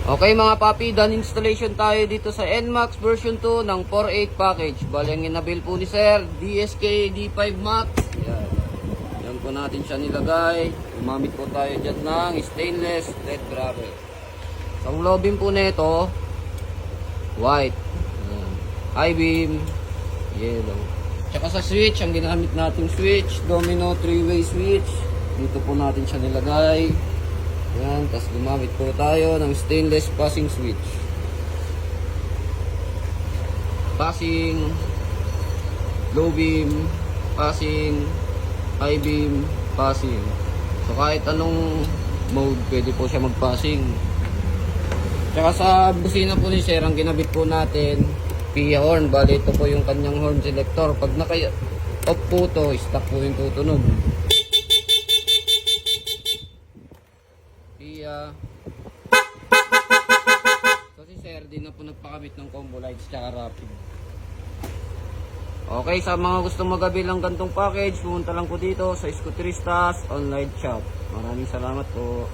Okay mga papi, done installation tayo dito sa NMAX version 2 ng 4.8 package. Bali ang inabil po ni Sir, DSK D5 Max. Yan. Yan po natin siya nilagay. Gumamit po tayo dyan ng stainless lead gravel. So ang lobin po nito, white. Yan. High beam, yellow. Tsaka sa switch, ang ginamit nating switch, domino 3-way switch. Dito po natin siya nilagay. Yan, tapos gumamit po tayo ng stainless passing switch. Passing, low beam, passing, high beam, passing. So kahit anong mode, pwede po siya mag-passing. Tsaka sa busina po ni Sir, ang ginabit po natin, PIA horn. Bali ito po yung kanyang horn selector. Pag naka-off po ito, stop po yung tutunog. So si Sir, di na po nagpakabit ng combo lights tsaka rapid. Okay, sa mga gusto magabil ng gantong package, pumunta lang po dito sa Scooteristas online shop. Maraming salamat po.